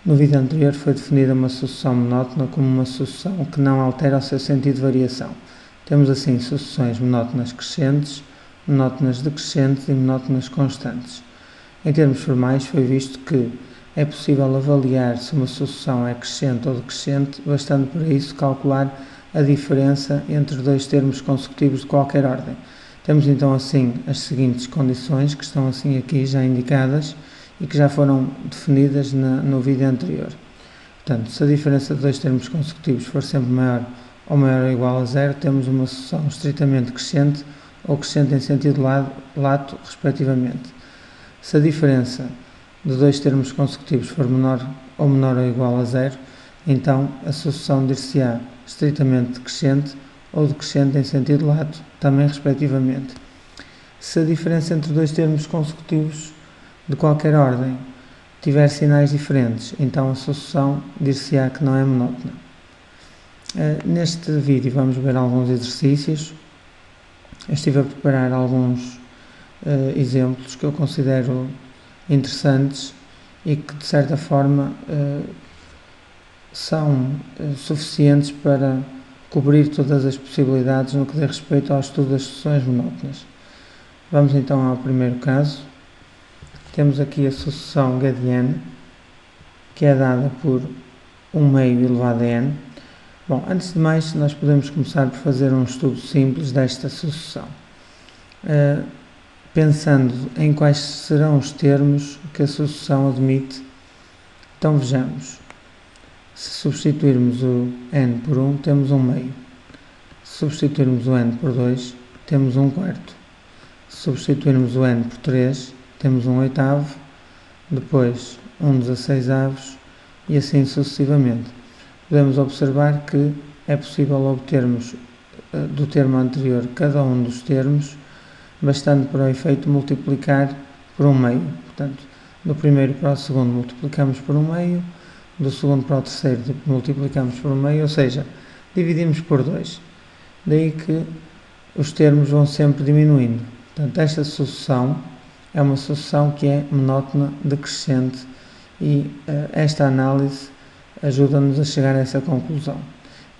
No vídeo anterior foi definida uma sucessão monótona como uma sucessão que não altera o seu sentido de variação. Temos assim sucessões monótonas crescentes, monótonas decrescentes e monótonas constantes. Em termos formais, foi visto que é possível avaliar se uma sucessão é crescente ou decrescente, bastando para isso calcular a diferença entre dois termos consecutivos de qualquer ordem. Temos então assim as seguintes condições, que estão assim aqui já indicadas e que já foram definidas no vídeo anterior. Portanto, se a diferença de dois termos consecutivos for sempre maior ou maior ou igual a zero, temos uma sucessão estritamente crescente ou crescente em sentido lato, respectivamente. Se a diferença de dois termos consecutivos for menor ou igual a zero, então a sucessão dir-se-á estritamente decrescente ou decrescente em sentido lato, também respectivamente. Se a diferença entre dois termos consecutivos de qualquer ordem tiver sinais diferentes, então a sucessão dir-se-á que não é monótona. Neste vídeo vamos ver alguns exercícios. Eu estive a preparar alguns exemplos que eu considero interessantes e que de certa forma são suficientes para cobrir todas as possibilidades no que diz respeito ao estudo das sucessões monótonas. Vamos então ao primeiro caso. Temos aqui a sucessão gadiana, que é dada por 1 meio elevado a n. Bom, antes de mais, nós podemos começar por fazer um estudo simples desta sucessão, pensando em quais serão os termos que a sucessão admite. Então vejamos. Se substituirmos o n por 1, temos 1 meio. Se substituirmos o n por 2, temos 1 quarto. Se substituirmos o n por 3, temos 1 oitavo, depois 1 16avos e assim sucessivamente. Podemos observar que é possível obtermos do termo anterior cada um dos termos, bastando para o efeito multiplicar por 1 meio. Portanto, do primeiro para o segundo multiplicamos por 1 meio, do segundo para o terceiro multiplicamos por 1 meio, ou seja, dividimos por 2. Daí que os termos vão sempre diminuindo. Portanto, esta sucessão é uma sucessão que é monótona decrescente e esta análise ajuda-nos a chegar a essa conclusão.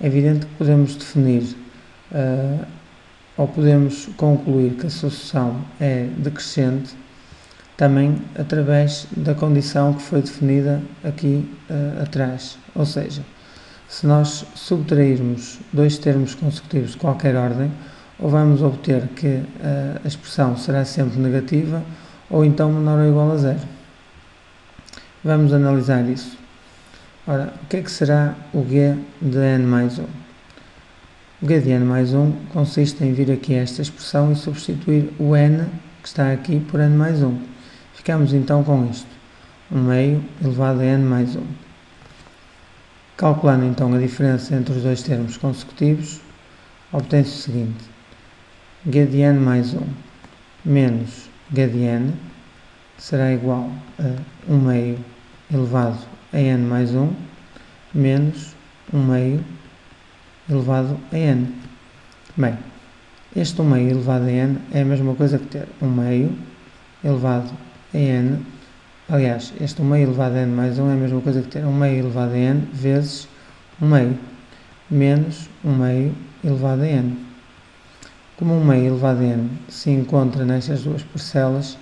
É evidente que podemos definir ou podemos concluir que a sucessão é decrescente também através da condição que foi definida aqui atrás. Ou seja, se nós subtrairmos dois termos consecutivos de qualquer ordem, ou vamos obter que a expressão será sempre negativa, ou então menor ou igual a zero. Vamos analisar isso. Ora, o que é que será o g de n mais 1? O g de n mais 1 consiste em vir aqui a esta expressão e substituir o n que está aqui por n mais 1. Ficamos então com isto, 1 meio elevado a n mais 1. Calculando então a diferença entre os dois termos consecutivos, obtém-se o seguinte: g de n mais 1 menos g de n será igual a 1 meio elevado a n mais 1 menos 1 meio elevado a n. Bem, este 1 meio elevado a n é a mesma coisa que ter 1 meio elevado a n. Aliás, este 1 meio elevado a n mais 1 é a mesma coisa que ter 1 meio elevado a n vezes 1 meio menos 1 meio elevado a n. Como 1 meio elevado a n se encontra nestas duas parcelas,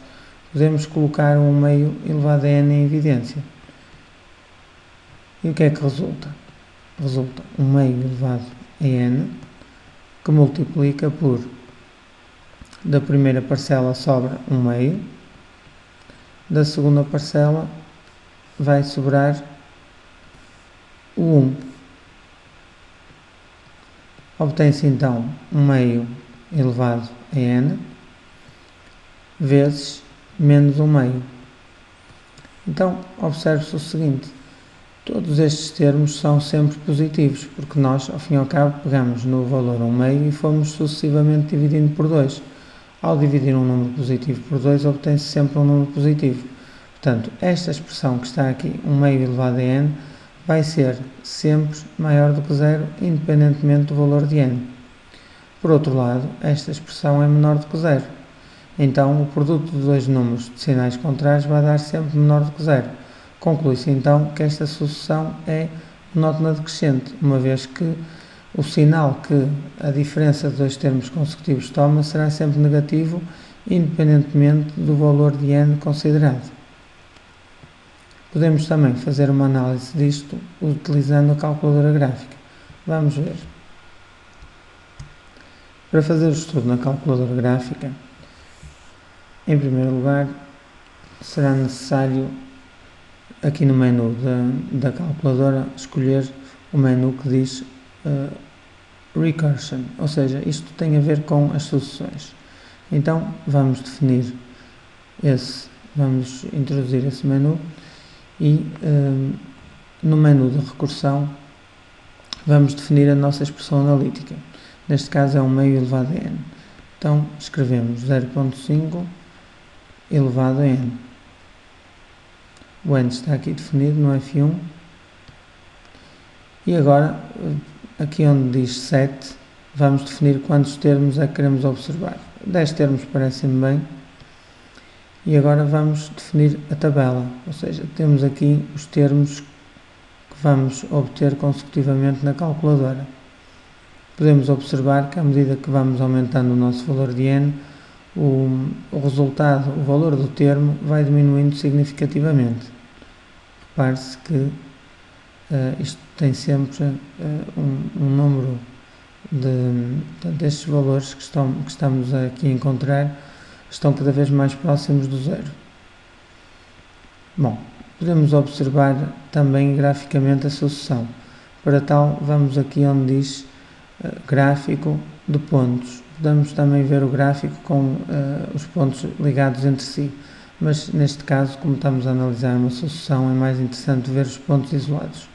podemos colocar 1 meio elevado a n em evidência. E o que é que resulta? Resulta 1 meio elevado a n, que multiplica por, da primeira parcela sobra 1 meio, da segunda parcela vai sobrar o 1. Obtém-se então 1 meio elevado a n vezes menos 1 meio. Então, observe-se o seguinte: todos estes termos são sempre positivos, porque nós, ao fim e ao cabo, pegamos no valor 1 meio e fomos sucessivamente dividindo por 2. Ao dividir um número positivo por 2, obtém-se sempre um número positivo. Portanto, esta expressão que está aqui, 1 meio elevado a n, vai ser sempre maior do que zero, independentemente do valor de n. Por outro lado, esta expressão é menor do que zero. Então, o produto de dois números de sinais contrários vai dar sempre menor do que zero. Conclui-se então que esta sucessão é monótona decrescente, uma vez que o sinal que a diferença de dois termos consecutivos toma será sempre negativo, independentemente do valor de n considerado. Podemos também fazer uma análise disto utilizando a calculadora gráfica. Vamos ver. Para fazer o estudo na calculadora gráfica, em primeiro lugar, será necessário, aqui no menu da calculadora, escolher o menu que diz Recursion, ou seja, isto tem a ver com as sucessões. Então, vamos introduzir esse menu e no menu de recursão vamos definir a nossa expressão analítica. Neste caso é 1 meio elevado a n. Então, escrevemos 0.5 elevado a n. O n está aqui definido no F1. E agora, aqui onde diz set, vamos definir quantos termos é que queremos observar. 10 termos parecem bem. E agora vamos definir a tabela, ou seja, temos aqui os termos que vamos obter consecutivamente na calculadora. Podemos observar que à medida que vamos aumentando o nosso valor de n, o resultado, o valor do termo, vai diminuindo significativamente. Repare-se que isto tem sempre um número destes valores que estamos aqui a encontrar, estão cada vez mais próximos do zero. Bom, podemos observar também graficamente a sucessão. Para tal, vamos aqui onde diz gráfico de pontos. Podemos também ver o gráfico com os pontos ligados entre si, mas neste caso, como estamos a analisar uma sucessão, é mais interessante ver os pontos isolados.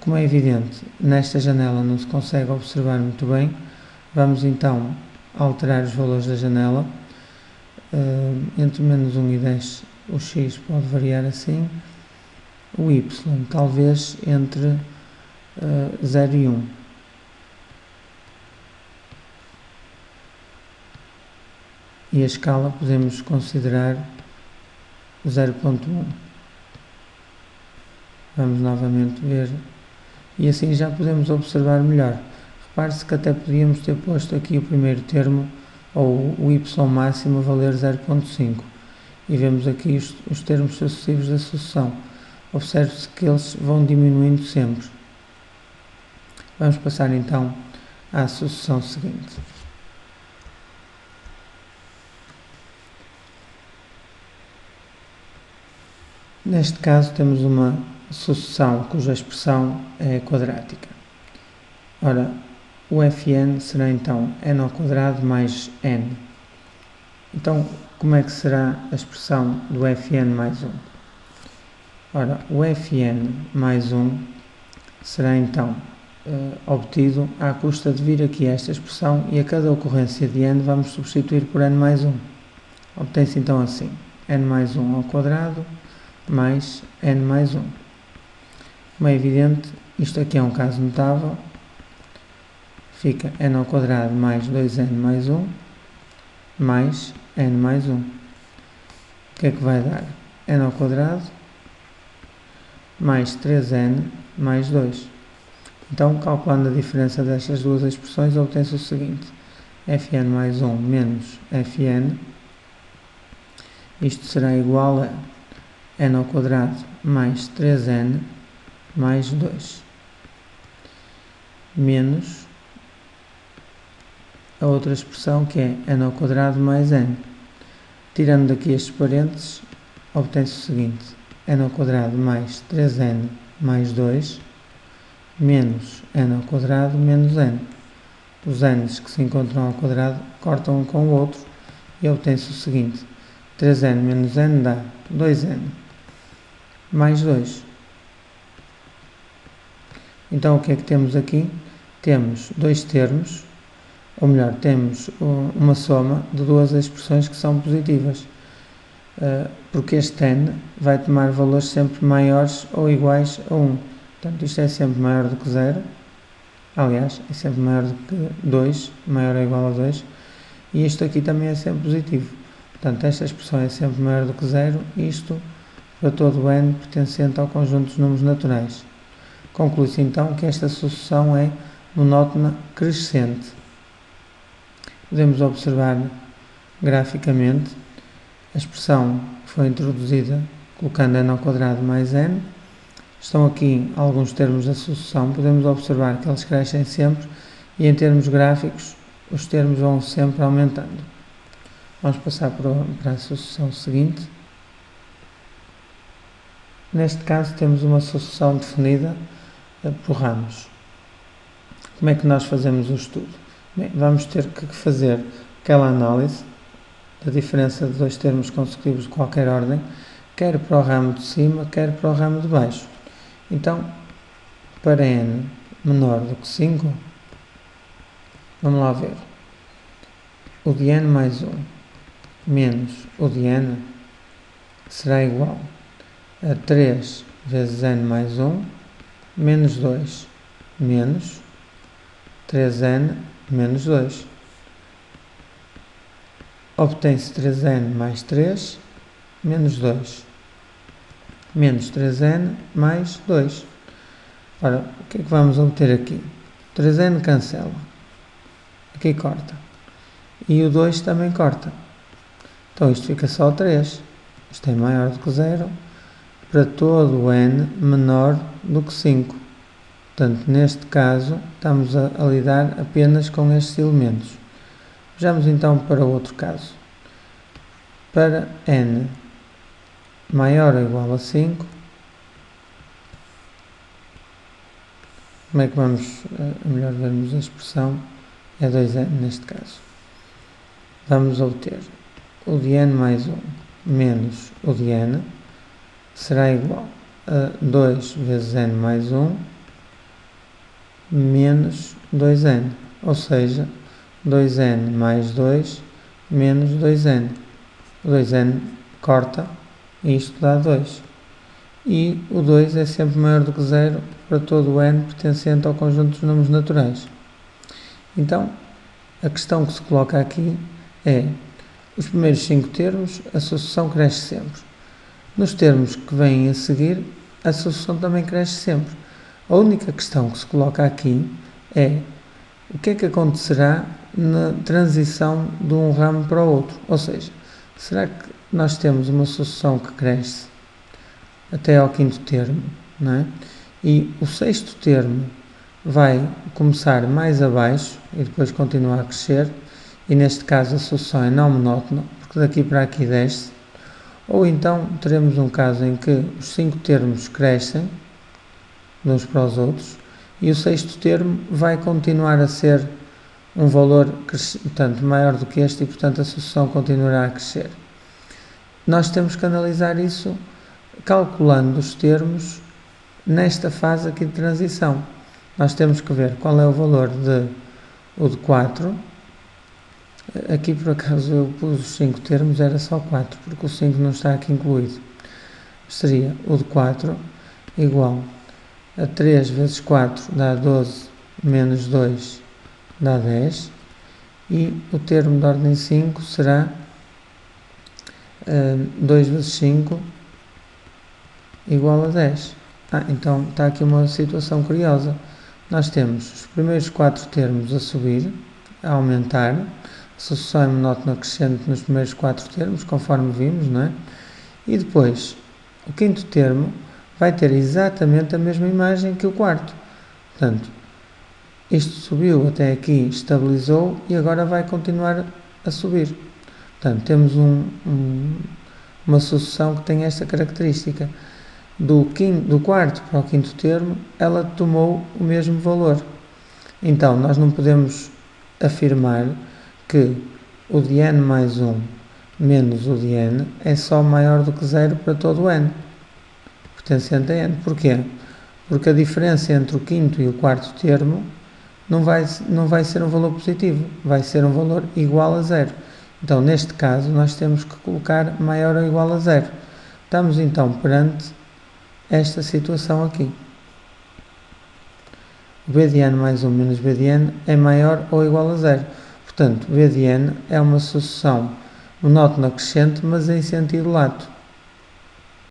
Como é evidente, nesta janela não se consegue observar muito bem. Vamos então alterar os valores da janela. Entre menos 1 e 10 o x pode variar assim, o y talvez entre 0 e 1. E a escala podemos considerar 0.1. Vamos novamente ver e assim já podemos observar melhor. Repare-se que até podíamos ter posto aqui o primeiro termo, ou o y máximo, a valer 0.5. E vemos aqui os termos sucessivos da sucessão. Observe-se que eles vão diminuindo sempre. Vamos passar então à sucessão seguinte. Neste caso temos uma sucessão cuja expressão é quadrática. Ora, o Fn será então n ao quadrado mais n. Então, como é que será a expressão do Fn mais 1? Ora, o Fn mais 1 será então obtido à custa de vir aqui esta expressão e a cada ocorrência de n vamos substituir por n mais 1. Obtém-se então assim, n mais 1 ao quadrado mais n mais 1. Como é evidente, isto aqui é um caso notável. Fica n ao quadrado mais 2n mais 1 mais n mais 1. O que é que vai dar? N ao quadrado mais 3n mais 2. Então, calculando a diferença destas duas expressões, obtém-se o seguinte: Fn mais 1 menos Fn. Isto será igual a n ao quadrado mais 3n mais 2 menos a outra expressão que é n ao quadrado mais n. Tirando daqui estes parênteses, obtém-se o seguinte: n ao quadrado mais 3n mais 2 menos n ao quadrado menos n. Os n's que se encontram ao quadrado cortam um com o outro e obtém-se o seguinte: 3n menos n dá 2n mais 2. Então, o que é que temos aqui? Temos dois termos, ou melhor, temos uma soma de duas expressões que são positivas, porque este n vai tomar valores sempre maiores ou iguais a 1. Portanto, isto é sempre maior do que 0, aliás, é sempre maior do que 2, maior ou igual a 2, e isto aqui também é sempre positivo. Portanto, esta expressão é sempre maior do que 0, e isto para todo o n pertencente ao conjunto dos números naturais. Conclui-se então que esta sucessão é monótona crescente. Podemos observar graficamente a expressão que foi introduzida colocando n ao quadrado mais n. Estão aqui alguns termos da sucessão, podemos observar que eles crescem sempre e em termos gráficos os termos vão sempre aumentando. Vamos passar para a sucessão seguinte. Neste caso temos uma sucessão definida por ramos. Como é que nós fazemos o estudo? Bem, vamos ter que fazer aquela análise da diferença de dois termos consecutivos de qualquer ordem, quer para o ramo de cima, quer para o ramo de baixo. Então, para n menor do que 5, vamos lá ver. O de n mais 1 menos o de n será igual a 3 vezes n mais 1 menos 2 menos 3n menos 2. Obtém-se 3n mais 3 menos 2 menos 3n mais 2. Ora, o que é que vamos obter aqui? 3n cancela. Aqui corta. E o 2 também corta. Então isto fica só 3. Isto é maior do que 0 para todo o n menor do que 5. Portanto, neste caso, estamos a lidar apenas com estes elementos. Vejamos então para o outro caso. Para n maior ou igual a 5, como é que vamos, melhor vermos a expressão, é 2n neste caso. Vamos obter o de n mais 1 menos o de n será igual a 2 vezes n mais 1 menos 2n, ou seja, 2n mais 2 menos 2n. O 2n corta e isto dá 2. E o 2 é sempre maior do que 0 para todo o n pertencente ao conjunto dos números naturais. Então, a questão que se coloca aqui é, os primeiros 5 termos, a sucessão cresce sempre. Nos termos que vêm a seguir, a sucessão também cresce sempre. A única questão que se coloca aqui é o que é que acontecerá na transição de um ramo para o outro. Ou seja, será que nós temos uma sucessão que cresce até ao quinto termo, não é? E o sexto termo vai começar mais abaixo e depois continuar a crescer, e neste caso a sucessão é não monótona, porque daqui para aqui desce. Ou então teremos um caso em que os 5 termos crescem de uns para os outros e o sexto termo vai continuar a ser um valor portanto, maior do que este e portanto a sucessão continuará a crescer. Nós temos que analisar isso calculando os termos nesta fase aqui de transição. Nós temos que ver qual é o valor o de 4. Aqui por acaso eu pus os 5 termos, era só 4, porque o 5 não está aqui incluído. Seria o de 4 igual a 3 vezes 4 dá 12, menos 2 dá 10. E o termo de ordem 5 será 2 vezes 5 igual a 10. Então está aqui uma situação curiosa. Nós temos os primeiros 4 termos a subir, a aumentar, a sucessão é monótona crescente nos primeiros 4 termos, conforme vimos, não é? E depois, o quinto termo vai ter exatamente a mesma imagem que o quarto. Portanto, isto subiu até aqui, estabilizou e agora vai continuar a subir. Portanto, temos uma sucessão que tem esta característica. Do quarto para o quinto termo, ela tomou o mesmo valor. Então, nós não podemos afirmar que o de n mais 1 menos o de n é só maior do que 0 para todo o n, pertencente a n. Porquê? Porque a diferença entre o quinto e o quarto termo não vai ser um valor positivo, vai ser um valor igual a 0. Então, neste caso, nós temos que colocar maior ou igual a 0. Estamos então perante esta situação aqui. O b de n mais 1 menos b de n é maior ou igual a 0. Portanto, b de n é uma sucessão monótona crescente, mas em sentido lato.